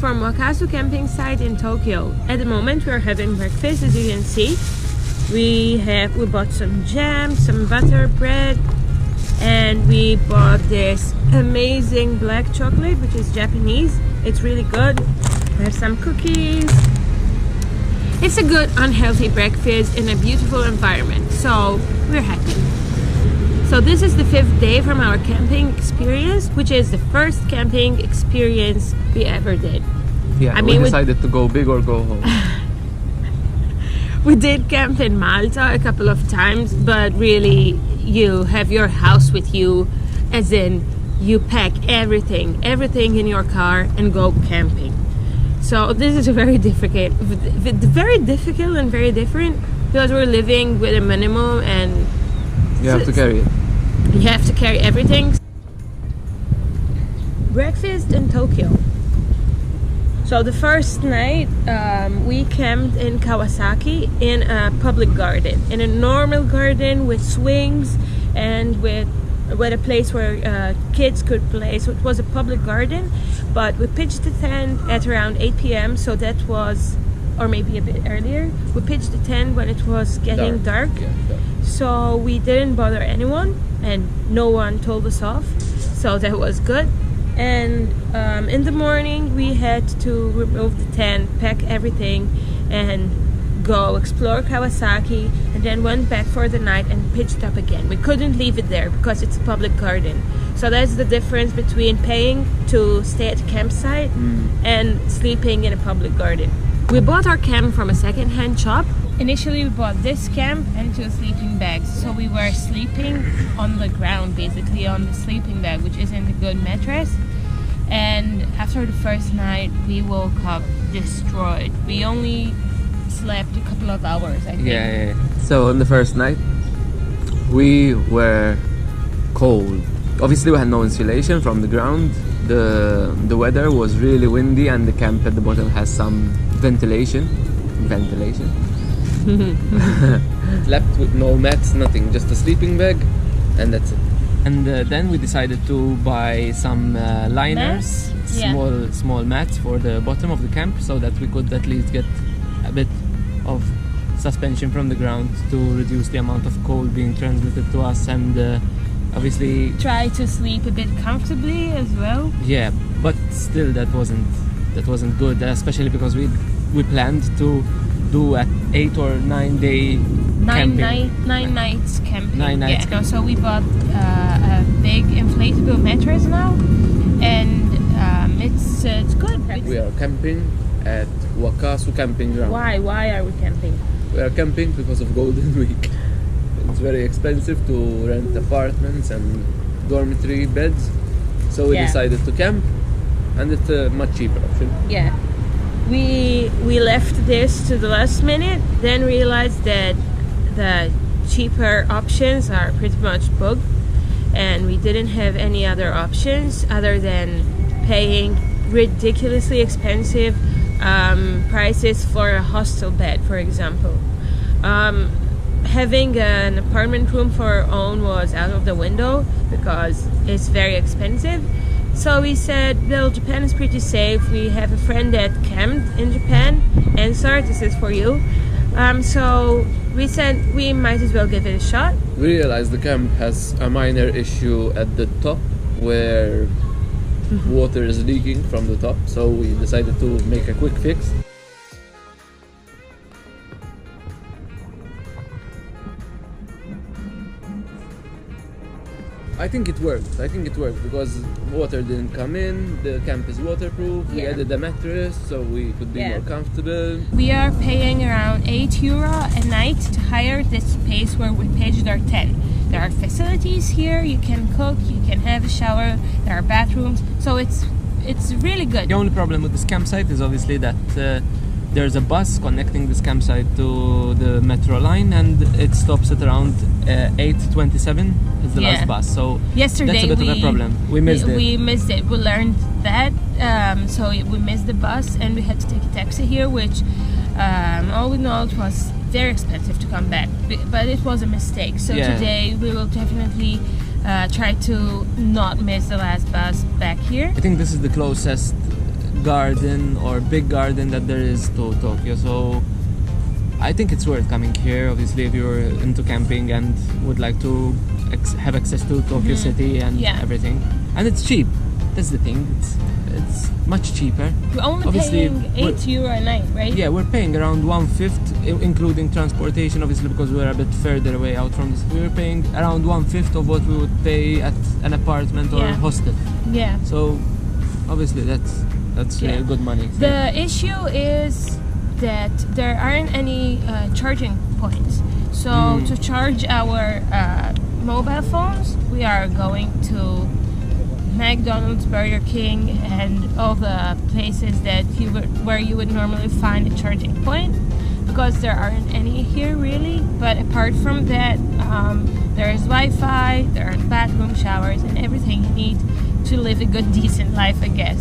from Wakasu camping site in Tokyo. At the moment we're having breakfast, as you can see. We bought some jam, some butter bread, and we bought this amazing black chocolate, which is Japanese. It's really good. We have some cookies. It's a good unhealthy breakfast in a beautiful environment, so we're happy. So this is the 5th day from our camping experience, which is the first camping experience we ever did. Yeah, we decided to go big or go home. We did camp in Malta a couple of times, but really you have your house with you, as in you pack everything in your car and go camping. So this is very difficult and very different, because we're living with a minimum and you have to carry it. You have to carry everything. Breakfast in Tokyo. So the first night we camped in Kawasaki in a public garden, in a normal garden with swings and with a place where kids could play. So it was a public garden, but we pitched the tent at around 8 p.m. So that was, or maybe a bit earlier. We pitched the tent when it was getting dark. Yeah, dark. So we didn't bother anyone and no one told us off. So that was good. And in the morning we had to remove the tent, pack everything and go explore Kawasaki, and then went back for the night and pitched up again. We couldn't leave it there because it's a public garden. So that's the difference between paying to stay at a campsite and sleeping in a public garden. We bought our camp from a second-hand shop. Initially we bought this camp and 2 sleeping bags. So we were sleeping on the ground, basically on the sleeping bag, which isn't a good mattress. And after the first night we woke up destroyed. We only slept a couple of hours, I think. Yeah. So on the first night we were cold. Obviously we had no insulation from the ground. The weather was really windy and the camp at the bottom has some ventilation. Slept with no mats, nothing, just a sleeping bag, and that's it. And then we decided to buy some liners, small mats for the bottom of the camp, so that we could at least get a bit of suspension from the ground to reduce the amount of cold being transmitted to us, and obviously try to sleep a bit comfortably as well. Yeah, but still that wasn't good, especially because we planned to do an 8 or 9 day camping. 9 nights camping. 9 nights. Yeah, so we bought a big inflatable mattress now, and it's good. We are camping at Wakasu camping ground. Why are we camping? We are camping because of Golden Week. It's very expensive to rent apartments and dormitory beds, so we decided to camp, and it's a much cheaper option. Yeah, we left this to the last minute, then realized that the cheaper options are pretty much booked, and we didn't have any other options other than paying ridiculously expensive prices for a hostel bed, for example. Having an apartment room for our own was out of the window because it's very expensive. So we said, well, Japan is pretty safe. We have a friend that camped in Japan. Ansar, this is for you. So we said we might as well give it a shot. We realized the camp has a minor issue at the top where water is leaking from the top. So we decided to make a quick fix. I think it worked because water didn't come in, the camp is waterproof, we added a mattress so we could be more comfortable. We are paying around €8 a night to hire this space where we pitched our tent. There are facilities here, you can cook, you can have a shower, there are bathrooms, so it's really good. The only problem with this campsite is obviously that there's a bus connecting this campsite to the metro line, and it stops at around 8:27 is the last bus. So yesterday that's a bit of a problem. We missed it. We missed it. We learned that, so we missed the bus and we had to take a taxi here, which all in all it was very expensive to come back. But it was a mistake. So today we will definitely try to not miss the last bus back here. I think this is the closest garden or big garden that there is to Tokyo. So I think it's worth coming here, obviously, if you're into camping and would like to have access to Tokyo City and everything. And it's cheap. That's the thing. It's much cheaper. We're only paying €8 a night, right? Yeah, we're paying around 1/5, including transportation, obviously, because we're a bit further away out from this. We're paying around 1/5 of what we would pay at an apartment or hostel. Yeah. So obviously that's good money. The issue is that there aren't any charging points. So to charge our mobile phones, we are going to McDonald's, Burger King, and all the places that where you would normally find a charging point, because there aren't any here really. But apart from that, there is Wi-Fi, there are bathroom, showers, and everything you need to live a good, decent life, I guess.